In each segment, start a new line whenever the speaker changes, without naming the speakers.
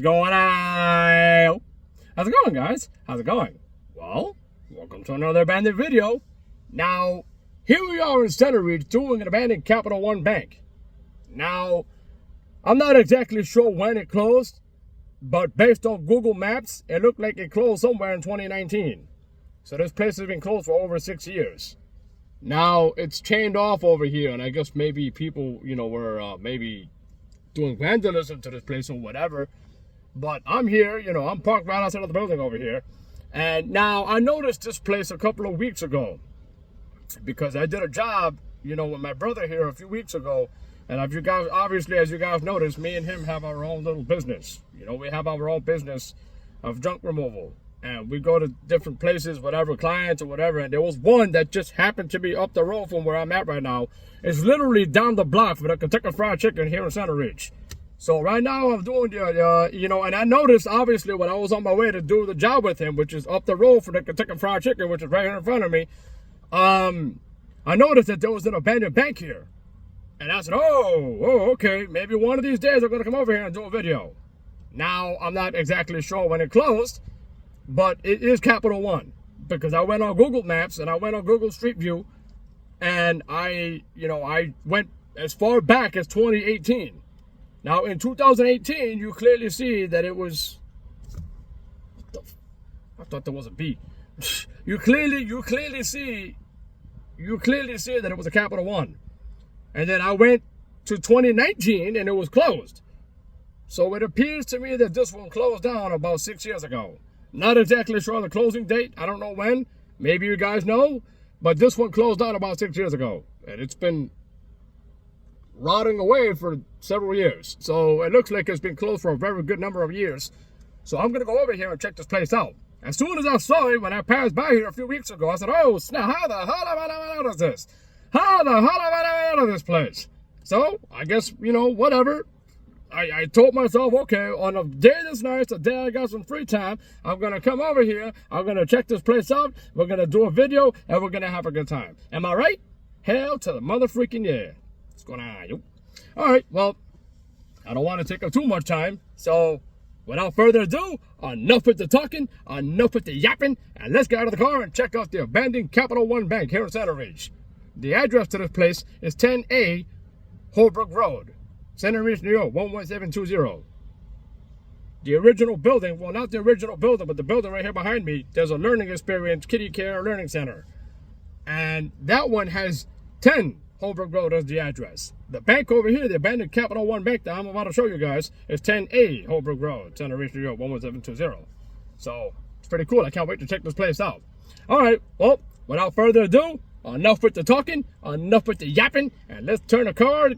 going on? How's it going, guys? How's it going? Well, welcome to another abandoned video. Now, here we are in Centereach doing an abandoned Capital One bank. Now, I'm not exactly sure when it closed, but based on Google Maps, it looked like it closed somewhere in 2019. So this place has been closed for over 6 years. Now, it's chained off over here, and I guess maybe people, were maybe doing vandalism to this place or whatever. But I'm here, I'm parked right outside of the building over here. And now, I noticed this place a couple of weeks ago because I did a job, with my brother here a few weeks ago. And if you guys, obviously, as you guys noticed, me and him have our own little business. We have our own business of junk removal. And we go to different places, whatever, clients or whatever. And there was one that just happened to be up the road from where I'm at right now. It's literally down the block from the Kentucky Fried Chicken here in Centereach. So right now I'm doing and I noticed, obviously, when I was on my way to do the job with him, which is up the road from the Kentucky Fried Chicken, which is right here in front of me, I noticed that there was an abandoned bank here. And I said, okay, maybe one of these days I'm going to come over here and do a video. Now, I'm not exactly sure when it closed, but it is Capital One, because I went on Google Maps and I went on Google Street View, and I went as far back as 2018. Now, in 2018, you clearly see that it was, I thought there was a B. You clearly see that it was a Capital One. And then I went to 2019 and it was closed. So it appears to me that this one closed down about 6 years ago. Not exactly sure the closing date. I don't know when. Maybe you guys know. But this one closed down about 6 years ago. And it's been rotting away for several years. So it looks like it's been closed for a very good number of years. So I'm going to go over here and check this place out. As soon as I saw it, when I passed by here a few weeks ago, I said, oh, snap, how the hell am I out of this? How the hell am I out of this place? So I guess, whatever. I told myself, okay, on a day this nice, a day I got some free time, I'm going to come over here, I'm going to check this place out, we're going to do a video, and we're going to have a good time. Am I right? Hell to the mother freaking yeah. What's going on, yo? All right, well, I don't want to take up too much time, so without further ado, enough with the talking, enough with the yapping, and let's get out of the car and check out the abandoned Capital One Bank here in Centereach. The address to this place is 10A Holbrook Road, Centereach, New York, 11720. The original building, well, not the original building, but the building right here behind me, there's a learning experience, kiddie care learning center. And that one has 10 Holbrook Road as the address. The bank over here, the abandoned Capital One Bank that I'm about to show you guys, is 10A Holbrook Road, Centereach, New York, 11720. So, it's pretty cool. I can't wait to check this place out. All right, well, without further ado, enough with the talking, enough with the yapping, and let's turn the car.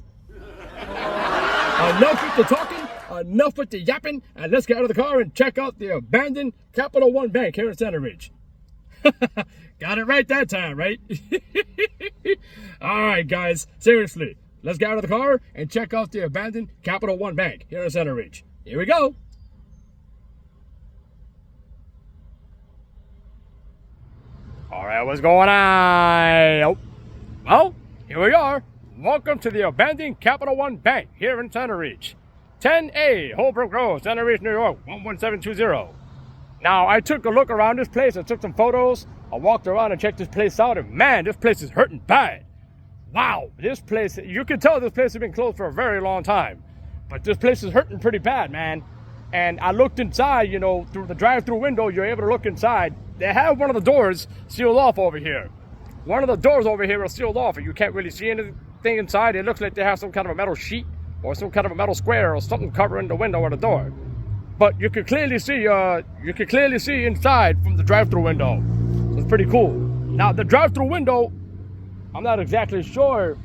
Enough with the talking, enough with the yapping, and let's get out of the car and check out the abandoned Capital One Bank here in Centereach. Got it right that time, right? All right, guys, seriously, let's get out of the car and check out the abandoned Capital One Bank here in Centereach. Here we go. All right, what's going on? Well, here we are. Welcome to the abandoned Capital One Bank here in Centereach. 10A Holbrook Road, Centereach, New York, 11720. Now, I took a look around this place. I took some photos. I walked around and checked this place out. And man, this place is hurting bad. Wow, this place, you can tell this place has been closed for a very long time. But this place is hurting pretty bad, man. And I looked inside, through the drive-through window, you're able to look inside. They have one of the doors sealed off over here. One of the doors over here is sealed off, and you can't really see anything inside. It looks like they have some kind of a metal sheet or some kind of a metal square or something covering the window or the door. But you can clearly see, inside from the drive-through window. So it's pretty cool. Now, the drive-through window, I'm not exactly sure.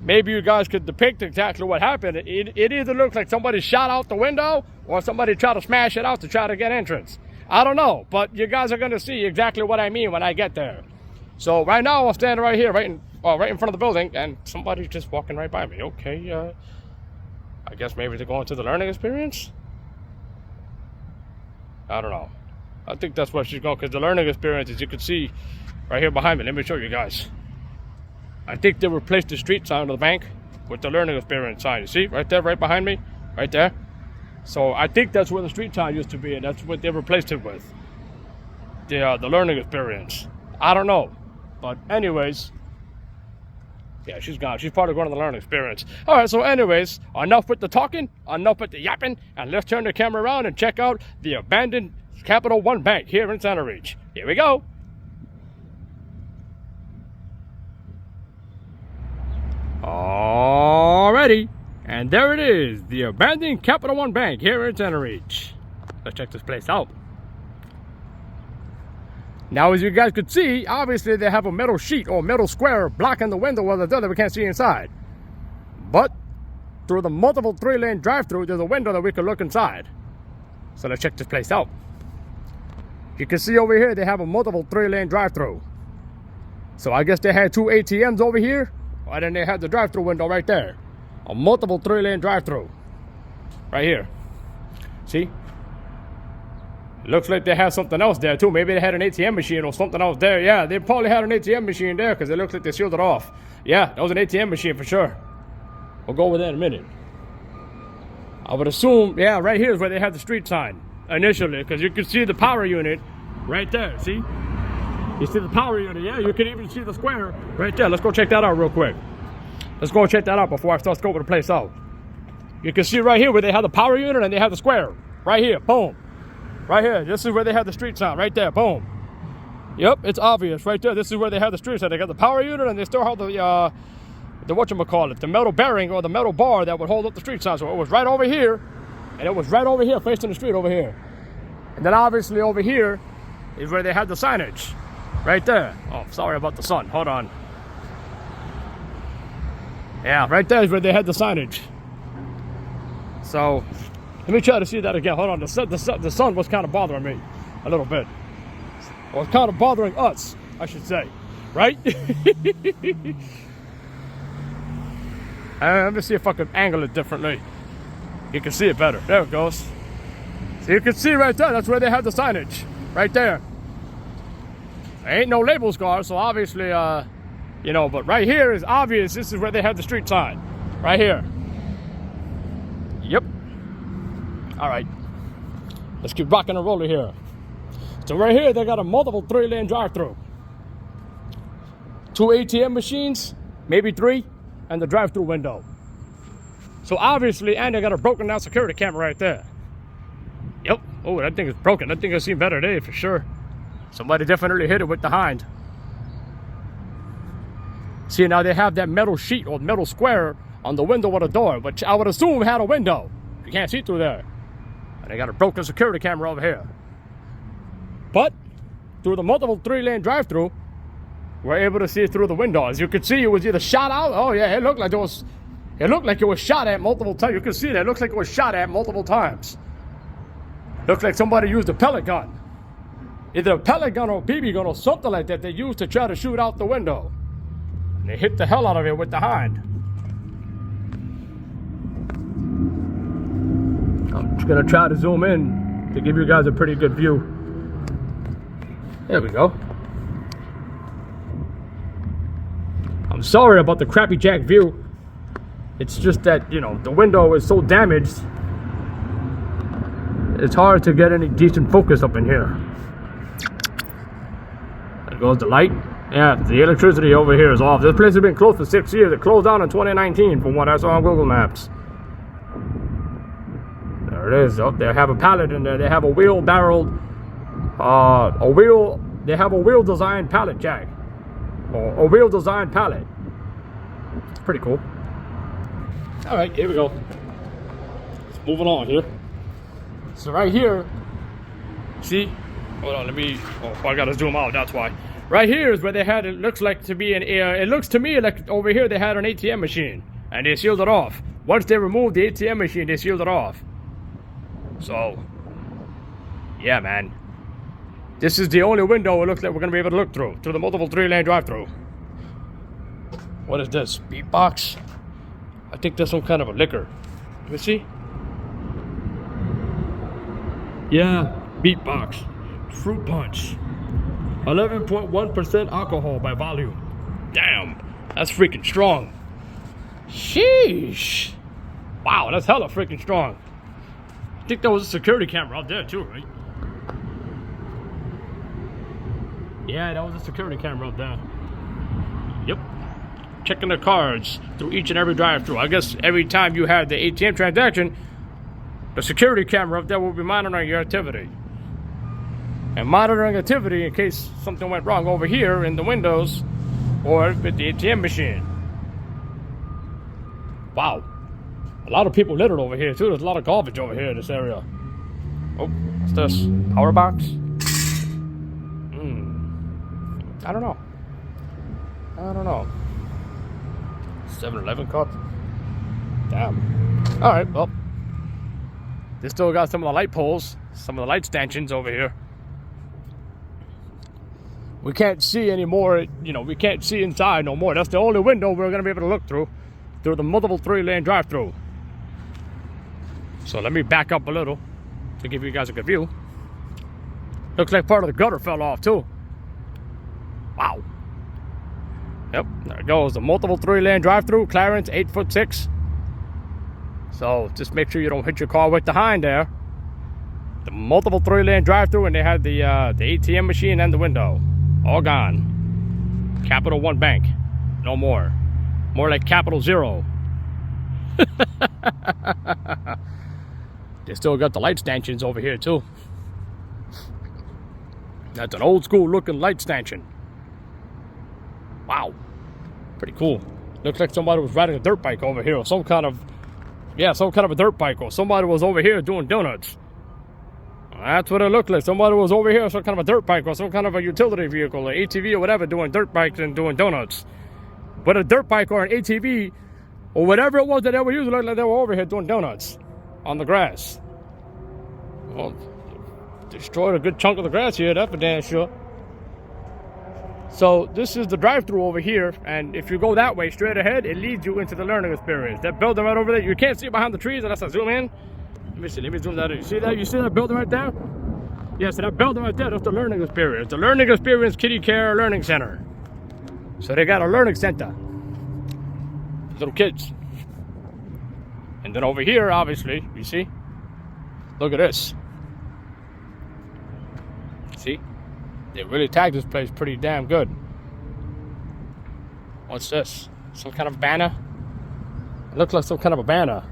Maybe you guys could depict exactly what happened. It either looks like somebody shot out the window or somebody tried to smash it out to try to get entrance. I don't know, but you guys are going to see exactly what I mean when I get there. So right now I'm standing right here, right in front of the building, and somebody's just walking right by me. Okay, I guess maybe they're going to the learning experience? I don't know. I think that's where she's going, because the learning experience, as you can see right here behind me. Let me show you guys. I think they replaced the street sign of the bank with the learning experience sign. You see, right there, right behind me, right there. So I think that's where the street sign used to be, and that's what they replaced it with. The learning experience. I don't know. But anyways, yeah, she's gone. She's probably going to the learning experience. All right, so anyways, enough with the talking, enough with the yapping, and let's turn the camera around and check out the abandoned Capital One Bank here in Centereach. Here we go. Alrighty, and there it is, the abandoned Capital One Bank here in Centereach. Let's check this place out. Now, as you guys could see, obviously they have a metal sheet or metal square blocking the window of the door that we can't see inside. But through the multiple 3-lane drive-through, there's a window that we can look inside. So let's check this place out. You can see over here they have a multiple 3-lane drive-through. So I guess they had 2 ATMs over here, and then they had the drive-through window right there. A multiple 3-lane drive-through. Right here. See? Looks like they have something else there too. Maybe they had an ATM machine or something else there. Yeah, they probably had an ATM machine there because it looks like they sealed it off. Yeah, that was an ATM machine for sure. We'll go over that in a minute. I would assume, yeah, right here is where they had the street sign initially, because you can see the power unit right there. See? You see the power unit, yeah? You can even see the square right there. Let's go check that out real quick. Let's go check that out before I start scoping the place out. You can see right here where they have the power unit and they have the square. Right here, boom. Right here, this is where they have the street sign, right there, boom. Yep, it's obvious, right there. This is where they have the street sign. They got the power unit and they still have the whatchamacallit, the metal bearing or the metal bar that would hold up the street sign. So it was right over here, and it was right over here, facing the street over here. And then obviously over here is where they had the signage, right there. Oh, sorry about the sun, hold on. Yeah, right there is where they had the signage. So, let me try to see that again. Hold on, the sun was kind of bothering me a little bit. It was kind of bothering us, I should say, right? Let me see if I can angle it differently. You can see it better. There it goes. So you can see right there, that's where they have the signage, right there. There ain't no label scar, so obviously, you know, but right here is obvious. This is where they have the street sign, right here. Yep. All right, let's keep rocking and rolling here. So right here, they got a multiple 3-lane drive-through. 2 ATM machines, maybe 3, and the drive-through window. So obviously, and they got a broken down security camera right there. Yep. Oh, that thing is broken. That thing has seen better today for sure. Somebody definitely hit it with the hind. See, now they have that metal sheet or metal square on the window of the door, which I would assume had a window. You can't see through there. And they got a broken security camera over here. But through the multiple 3-lane drive-through, we're able to see through the window. As you can see, it was either shot out. Oh yeah, it looked like it was shot at multiple times. You can see that. It looks like it was shot at multiple times. Looks like somebody used a pellet gun. Either a pellet gun or a BB gun or something like that they used to try to shoot out the window. And they hit the hell out of it with the hind. I'm just gonna try to zoom in to give you guys a pretty good view. There we go. I'm sorry about the crappy jack view. It's just that, you know, the window is so damaged. It's hard to get any decent focus up in here. There goes the light. Yeah, the electricity over here is off. This place has been closed for 6 years. It closed down in 2019 from what I saw on Google Maps. There it is. Oh, they have a pallet in there. They have a wheel-barreled, they have a wheel-designed pallet jack. Or a wheel-designed pallet. It's pretty cool. All right, here we go. Let's move on here. So right here, see? Hold on, I gotta zoom out, that's why. Right here is where they had, it looks like to be it looks to me like over here they had an ATM machine. And they sealed it off. Once they removed the ATM machine, they sealed it off. So, yeah, man. This is the only window it looks like we're gonna be able to look through the multiple 3-lane drive-through. What is this? Beatbox? I think that's some kind of a liquor. Let me see. Yeah, Beatbox. Fruit punch. 11.1% alcohol by volume. Damn, that's freaking strong. Sheesh. Wow, that's hella freaking strong. I think there was a security camera out there too, right? Yeah, that was a security camera out there. Yep. Checking the cards through each and every drive-through. I guess every time you have the ATM transaction, the security camera up there will be monitoring your activity. And monitoring activity in case something went wrong over here in the windows or at the ATM machine. Wow. A lot of people littered over here too. There's a lot of garbage over here in this area. Oh, what's this? Power box? I don't know. 7-Eleven cup? Damn. Alright, well. They still got some of the light poles, some of the light stanchions over here. We can't see anymore, we can't see inside no more. That's the only window we're going to be able to look through the multiple 3-lane drive-through. So let me back up a little to give you guys a good view. Looks like part of the gutter fell off too. Wow. Yep, there it goes. The multiple 3-lane drive-through, clearance 8'6". So just make sure you don't hit your car with the hind there. The multiple 3-lane drive-through, and they had the ATM machine and the window. All gone. Capital One Bank. No more. More like Capital Zero. They still got the light stanchions over here too. That's an old school looking light stanchion. Wow. Pretty cool. Looks like somebody was riding a dirt bike over here, or some kind of a dirt bike, or somebody was over here doing donuts. That's what it looked like. Somebody was over here, some kind of a dirt bike, or some kind of a utility vehicle, an ATV or whatever, doing dirt bikes and doing donuts. But a dirt bike or an ATV, or whatever it was that they were using, looked like they were over here doing donuts on the grass. Well, destroyed a good chunk of the grass here, that's for damn sure. So this is the drive-through over here, and if you go that way straight ahead, it leads you into the learning experience. That building right over there, you can't see it behind the trees, unless I zoom in. Let me see, let me zoom that in. You see that? You see that building right there? Yes, so that building right there, that's the learning experience. The Learning Experience Kiddie Care Learning Center. So they got a learning center. Little kids. And then over here, obviously, you see? Look at this. See? They really tagged this place pretty damn good. What's this? Some kind of banner? It looks like some kind of a banner.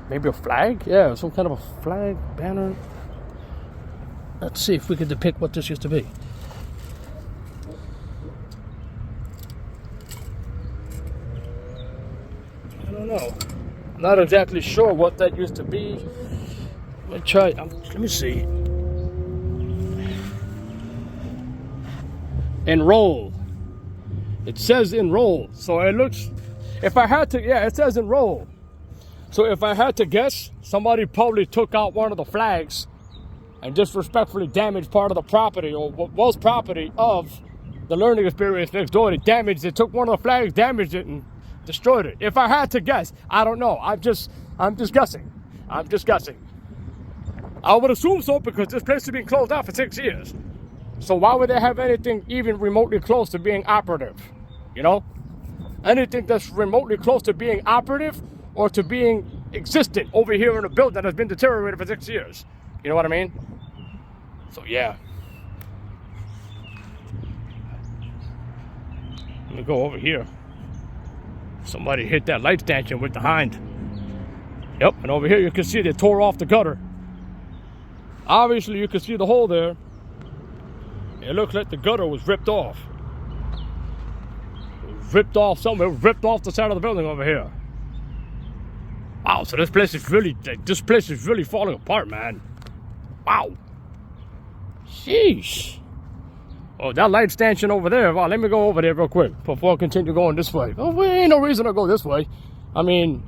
Maybe a flag? Yeah, some kind of a flag, banner. Let's see if we can depict what this used to be. I don't know. I'm not exactly sure what that used to be. Let me try. Let me see. Enroll. It says enroll. So it looks, if I had to, yeah, it says enroll. So if I had to guess, somebody probably took out one of the flags and disrespectfully damaged part of the property, or what was property of the learning experience next door. They damaged it, took one of the flags, damaged it, and destroyed it. If I had to guess, I don't know. I'm just guessing. I'm just guessing. I would assume so, because this place has been closed out for 6 years. So why would they have anything even remotely close to being operative? You know? Anything that's remotely close to being operative or to being existent over here in a building that has been deteriorated for 6 years. You know what I mean? So yeah. Let me go over here. Somebody hit that light stanchion with the hind. Yep, and over here you can see they tore off the gutter. Obviously you can see the hole there. It looks like the gutter was ripped off. It was ripped off somewhere. It was ripped off the side of the building over here. Wow, so this place is really falling apart, man. Wow. Sheesh. Oh, that light stanchion over there. Wow, let me go over there real quick before I continue going this way. Oh, there ain't no reason to go this way. I mean,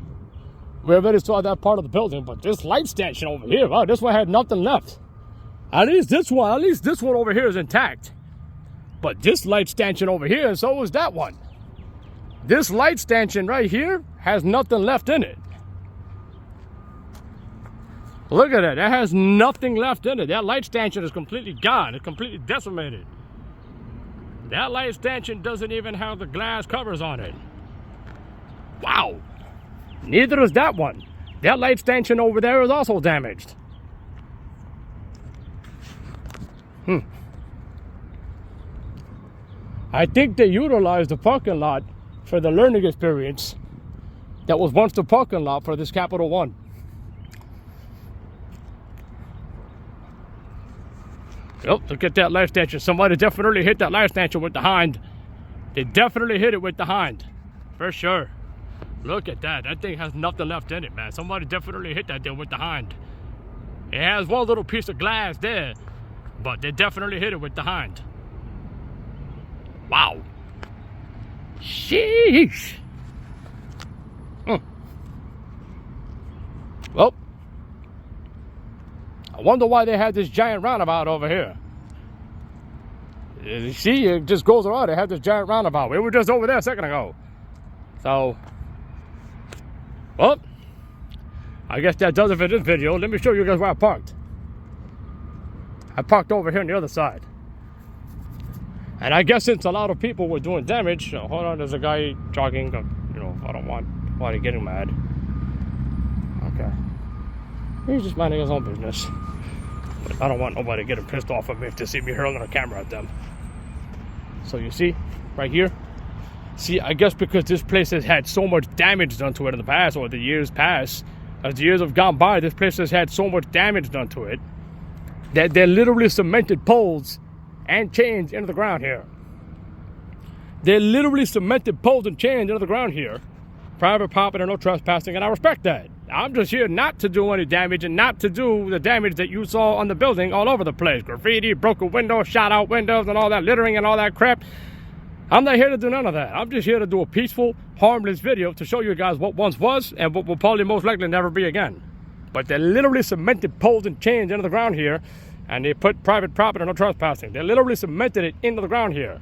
we already saw that part of the building, but this light stanchion over here, wow, this one had nothing left. At least this one over here is intact. But this light stanchion over here, and so is that one. This light stanchion right here has nothing left in it. Look at that. That has nothing left in it. That light stanchion is completely gone. It's completely decimated. That light stanchion doesn't even have the glass covers on it. Wow. Neither does that one. That light stanchion over there is also damaged. I think they utilized the parking lot for the learning experience that was once the parking lot for this Capital One. Yep, look at that light stanchion. Somebody definitely hit that light stanchion with the hind. They definitely hit it with the hind. For sure. Look at that. That thing has nothing left in it, man. Somebody definitely hit that thing with the hind. It has one little piece of glass there, but they definitely hit it with the hind. Wow. Sheesh. Well, I wonder why they had this giant roundabout over here. You see, it just goes around. They have this giant roundabout. We were just over there a second ago. So, well, I guess that does it for this video. Let me show you guys where I parked. I parked over here on the other side. And I guess since a lot of people were doing damage, hold on, there's a guy jogging. You know, I don't want anybody getting mad. Okay. He's just minding his own business. But I don't want nobody getting pissed off at me if they see me hurling a camera at them. So you see, right here. See, I guess because this place has had so much damage done to it in the past, or the years past, as the years have gone by, this place has had so much damage done to it that they literally cemented poles and chains into the ground here. They literally cemented poles and chains into the ground here. Private property, no trespassing, and I respect that. I'm just here not to do any damage and not to do the damage that you saw on the building all over the place. Graffiti, broken windows, shot out windows, and all that littering and all that crap. I'm not here to do none of that. I'm just here to do a peaceful, harmless video to show you guys what once was and what will probably most likely never be again. But they literally cemented poles and chains into the ground here, and they put private property, no trespassing. They literally cemented it into the ground here.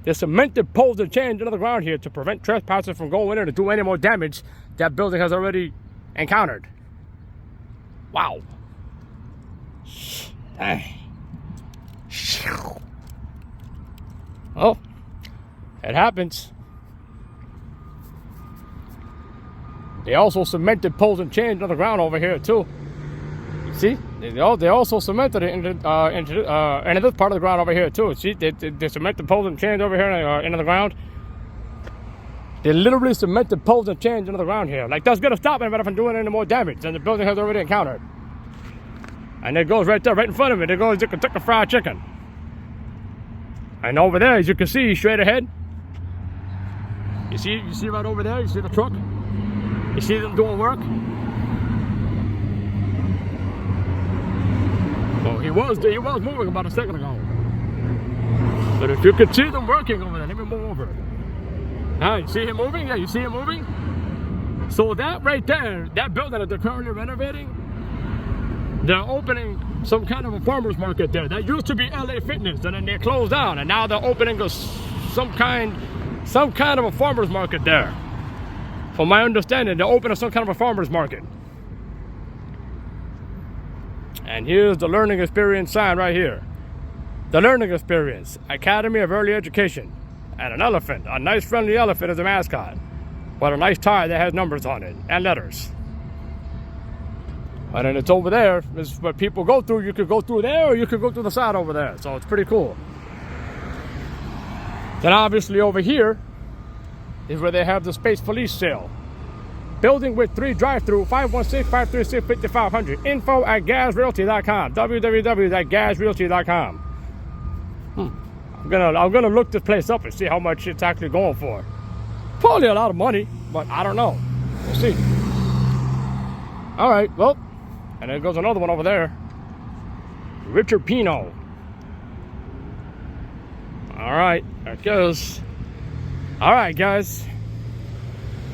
They cemented poles and chains into the ground here to prevent trespassers from going in and do any more damage that building has already encountered. Wow. Oh, it happens. They also cemented poles and chains into the ground over here too. See, they also cemented it into this part of the ground over here too. See, they cemented poles and chains over here into the ground. They literally cemented poles and chains into the ground here. Like, that's gonna stop anybody from doing any more damage than the building has already encountered. And it goes right there, right in front of it. It goes a fried chicken. And over there, as you can see, straight ahead. You see right over there. You see the truck. You see them doing work. Well, he was moving about a second ago. But if you could see them working over there, let me move over. Now, you see him moving? Yeah, you see him moving? So that right there, that building that they're currently renovating, they're opening some kind of a farmer's market there. That used to be LA Fitness, and then they closed down, and now they're opening some kind of a farmer's market there. From my understanding, they're opening some kind of a farmer's market. And here's the learning experience sign right here. The learning experience, Academy of Early Education. And an elephant, a nice friendly elephant as a mascot. With a nice tie that has numbers on it and letters. And then it's over there, this is what people go through. You could go through there or you could go through the side over there. So it's pretty cool. Then obviously over here is where they have the Space Police sale. Building with 3 drive-through, 516-536-5500. Info at gasrealty.com. www.gasrealty.com. I'm gonna look this place up and see how much it's actually going for. Probably a lot of money, but I don't know. We'll see. All right, well, and there goes another one over there. Richard Pino. All right, there it goes. All right, guys.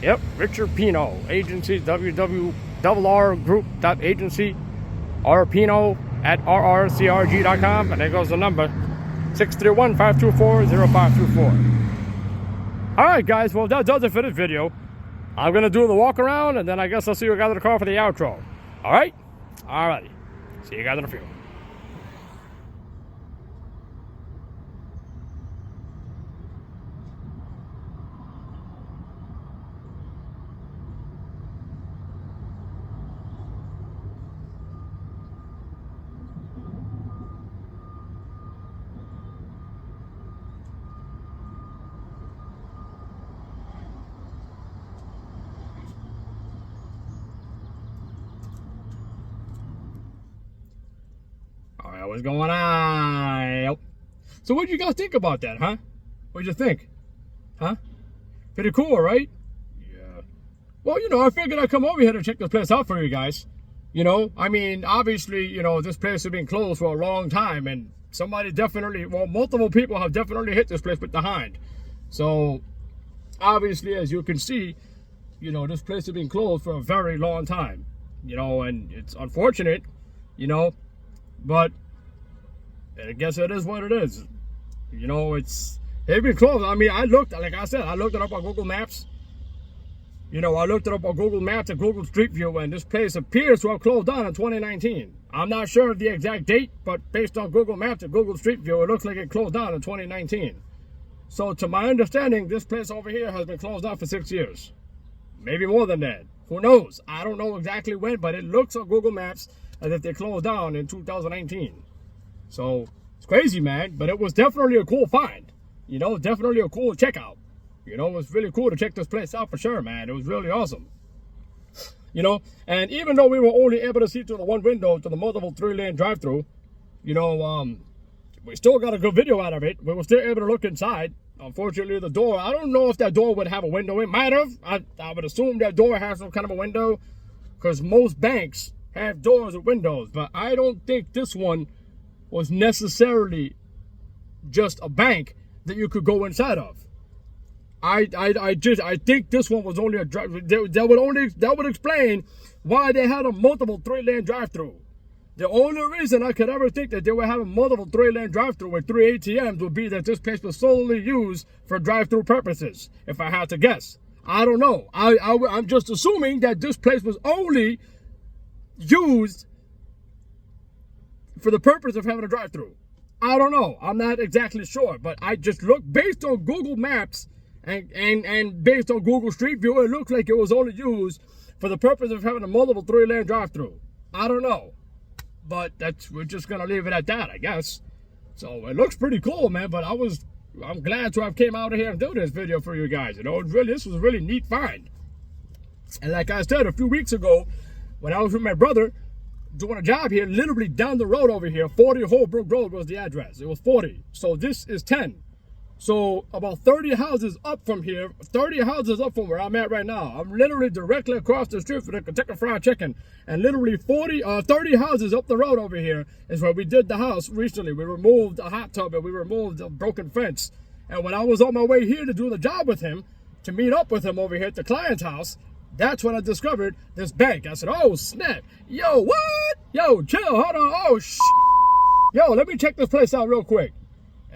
Yep, Richard Pino, agency, www.rrgroup.agency, rpino@rrcrg.com, and there goes the number, 631-524-0524. All right, guys, well, that does it for this video. I'm going to do the walk around, and then I guess I'll see you guys in the car for the outro. All right? All righty. See you guys in a few. What's going on? So what do you guys think about that, huh? What'd you think? Huh? Pretty cool, right? Yeah. Well, I figured I'd come over here to check this place out for you guys. I mean, obviously, this place has been closed for a long time, and somebody definitely, multiple people have definitely hit this place with the hind. So, obviously, as you can see, this place has been closed for a very long time, and it's unfortunate, but I guess it is what it is. They've been closed. I mean, like I said, I looked it up on Google Maps. I looked it up on Google Maps and Google Street View, and this place appears to have closed down in 2019. I'm not sure of the exact date, but based on Google Maps and Google Street View, it looks like it closed down in 2019. So to my understanding, this place over here has been closed down for 6 years. Maybe more than that. Who knows? I don't know exactly when, but it looks on Google Maps as if they closed down in 2019. So it's crazy, man, but it was definitely a cool find. Definitely a cool checkout. It was really cool to check this place out for sure, man. It was really awesome. And even though we were only able to see through the one window to the multiple 3-lane drive-through, we still got a good video out of it. We were still able to look inside. Unfortunately, the door, I don't know if that door would have a window. It might have. I would assume that door has some kind of a window because most banks have doors with windows. But I don't think this one was necessarily just a bank that you could go inside of. I think this one was only a drive. That would explain why they had a multiple 3-lane drive-through. The only reason I could ever think that they were having multiple 3-lane drive-through with 3 ATMs would be that this place was solely used for drive-through purposes. If I had to guess, I don't know. I'm just assuming that this place was only used for the purpose of having a drive-through. I don't know. I'm not exactly sure, but I just looked based on Google Maps and based on Google Street View, it looks like it was only used for the purpose of having a multiple 3-lane drive-through. I don't know, but we're just gonna leave it at that, I guess. So it looks pretty cool, man. But I'm glad to have came out here and do this video for you guys. This was a really neat find. And like I said a few weeks ago, when I was with my brother doing a job here, literally down the road over here, 40 Holbrook Road was the address. It was 40. So this is 10. So about 30 houses up from here, 30 houses up from where I'm at right now. I'm literally directly across the street from the Kentucky Fried Chicken. And literally 30 houses up the road over here is where we did the house recently. We removed a hot tub and we removed a broken fence. And when I was on my way here to do the job with him, to meet up with him over here at the client's house, that's when I discovered this bank. I said, oh, snap. Yo, what? Yo, chill, hold on. Oh, Yo, let me check this place out real quick.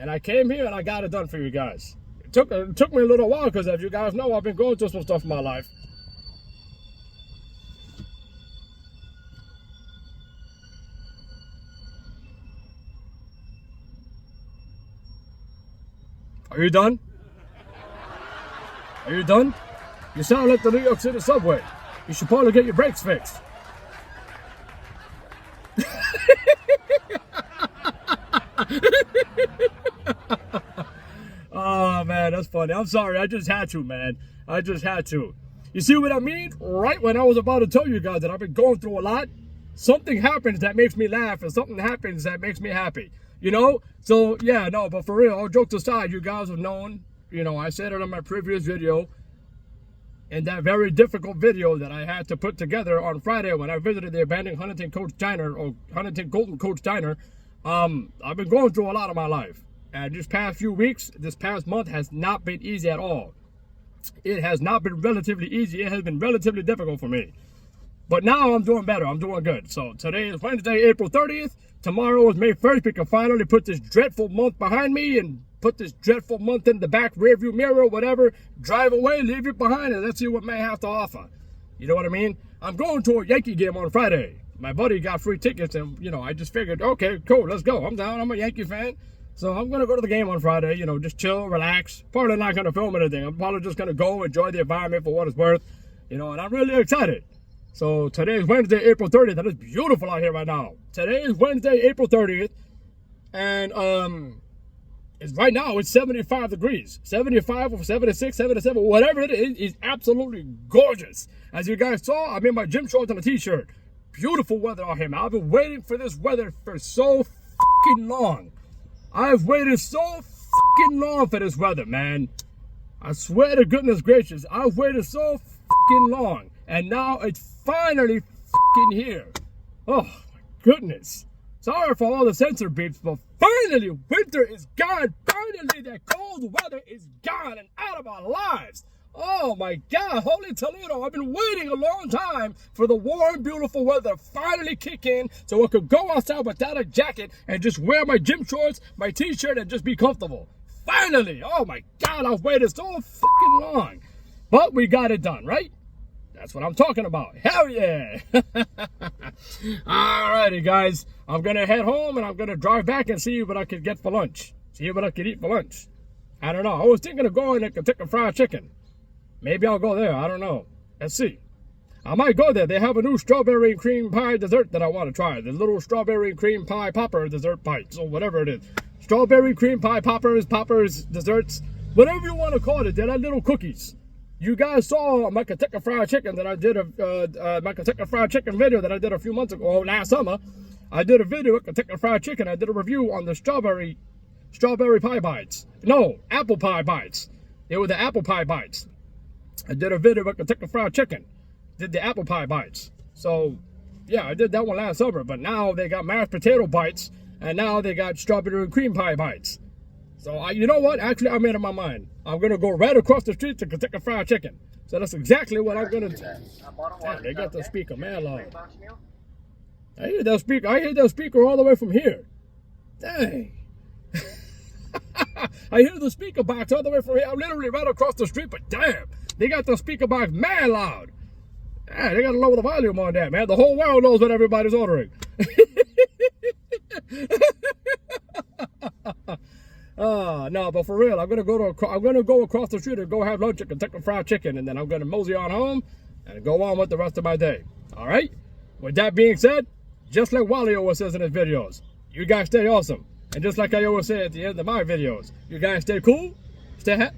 And I came here and I got it done for you guys. It took me a little while because, as you guys know, I've been going through some stuff in my life. Are you done? Are you done? You sound like the New York City subway. You should probably get your brakes fixed. Oh, man, that's funny. I'm sorry. I just had to, man. I just had to. You see what I mean? Right when I was about to tell you guys that I've been going through a lot, something happens that makes me laugh and something happens that makes me happy. So, yeah, no, but for real, all jokes aside, you guys have known, I said it in my previous video, in that very difficult video that I had to put together on Friday when I visited the abandoned Huntington Golden Coach Diner. I've been going through a lot of my life. And this past month has not been easy at all. It has not been relatively easy. It has been relatively difficult for me. But now I'm doing better. I'm doing good. So today is Wednesday, April 30th. Tomorrow is May 1st. We can finally put this dreadful month behind me and put this dreadful month in the back rearview mirror, whatever. Drive away, leave it behind, and let's see what May have to offer. You know what I mean? I'm going to a Yankee game on Friday. My buddy got free tickets, and, I just figured, okay, cool, let's go. I'm down. I'm a Yankee fan. So I'm going to go to the game on Friday, just chill, relax. Probably not going to film anything. I'm probably just going to go enjoy the environment for what it's worth, and I'm really excited. So today is Wednesday, April 30th. That is beautiful out here right now. Today is Wednesday, April 30th. And right now it's 75 degrees. 75 or 76, 77, whatever it is absolutely gorgeous. As you guys saw, I'm in my gym shorts and a t-shirt. Beautiful weather out here, man. I've been waiting for this weather for so fucking long. I've waited so fucking long for this weather, man. I swear to goodness gracious, I've waited so fucking long. And now it's finally fucking here. Oh, my goodness. Sorry for all the censor beeps, but finally winter is gone. Finally that cold weather is gone and out of our lives. Oh my God, holy Toledo, I've been waiting a long time for the warm, beautiful weather to finally kick in so I could go outside without a jacket and just wear my gym shorts, my t-shirt, and just be comfortable. Finally, oh my God, I've waited so fucking long. But we got it done, right? That's what I'm talking about. Hell yeah. Alrighty, guys. I'm going to head home and I'm going to drive back and see what I can get for lunch. See what I can eat for lunch. I don't know. I was thinking of going to Kentucky Fried Chicken. Maybe I'll go there. I don't know. Let's see. I might go there. They have a new strawberry and cream pie dessert that I want to try. The little strawberry and cream pie popper dessert bites or whatever it is. Strawberry cream pie poppers, desserts, whatever you want to call it. They're like little cookies. You guys saw my Kentucky Fried Chicken that I did my Kentucky Fried Chicken video that I did a few months ago, last summer. I did a video with Kentucky Fried Chicken. I did a review on the strawberry pie bites. No, apple pie bites. They were the apple pie bites. I did a video with Kentucky Fried Chicken. Did the apple pie bites. So, yeah, I did that one last summer. But now they got mashed potato bites. And now they got strawberry and cream pie bites. So, you know what? Actually, I made up my mind. I'm going to go right across the street to Kentucky Fried Chicken. So that's exactly what I'm going to do. Damn, they got the speaker, man, loud. I hear that speaker all the way from here. Dang. I hear the speaker box all the way from here. I'm literally right across the street, but damn, they got the speaker box man loud. Yeah, they got to lower the volume on that, man. The whole world knows what everybody's ordering. No, but for real, I'm gonna go across the street and go have lunch at Kentucky Fried Chicken, and then I'm gonna mosey on home and go on with the rest of my day. All right. With that being said, just like Wally always says in his videos, you guys stay awesome, and just like I always say at the end of my videos, you guys stay cool, stay happy.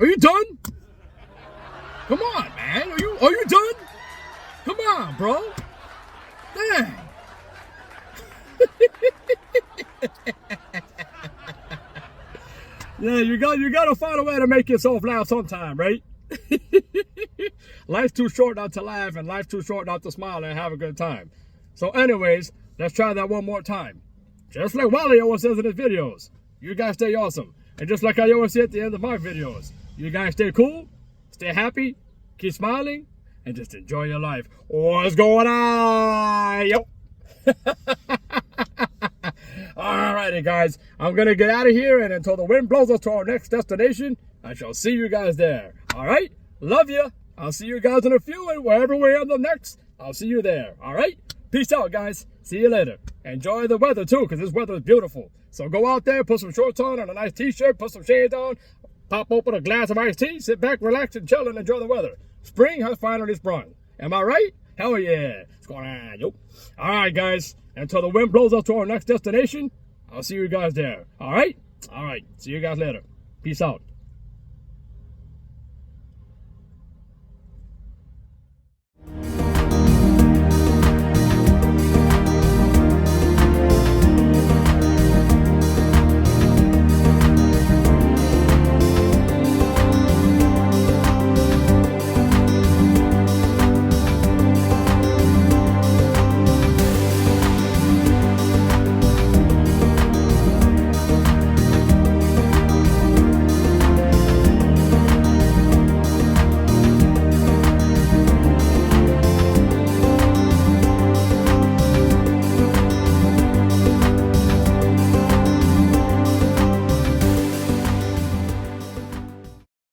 Are you done? Come on, man. Are you done? Come on, bro. Dang. Yeah, you gotta find a way to make yourself laugh sometime, right? Life's too short not to laugh, and life's too short not to smile and have a good time. So anyways, let's try that one more time. Just like Wally always says in his videos, you guys stay awesome. And just like I always say at the end of my videos, you guys stay cool, stay happy, keep smiling, and just enjoy your life. What's going on? Yo. Alrighty, guys. I'm going to get out of here, and until the wind blows us to our next destination, I shall see you guys there. Alright? Love you. I'll see you guys in a few, and wherever we end up next, I'll see you there. Alright? Peace out, guys. See you later. Enjoy the weather, too, because this weather is beautiful. So go out there, put some shorts on and a nice t-shirt, put some shades on, pop open a glass of iced tea, sit back, relax, and chill, and enjoy the weather. Spring has finally sprung. Am I right? Hell yeah. What's going on, yo? All right, guys. Until the wind blows us to our next destination, I'll see you guys there. All right? All right. See you guys later. Peace out.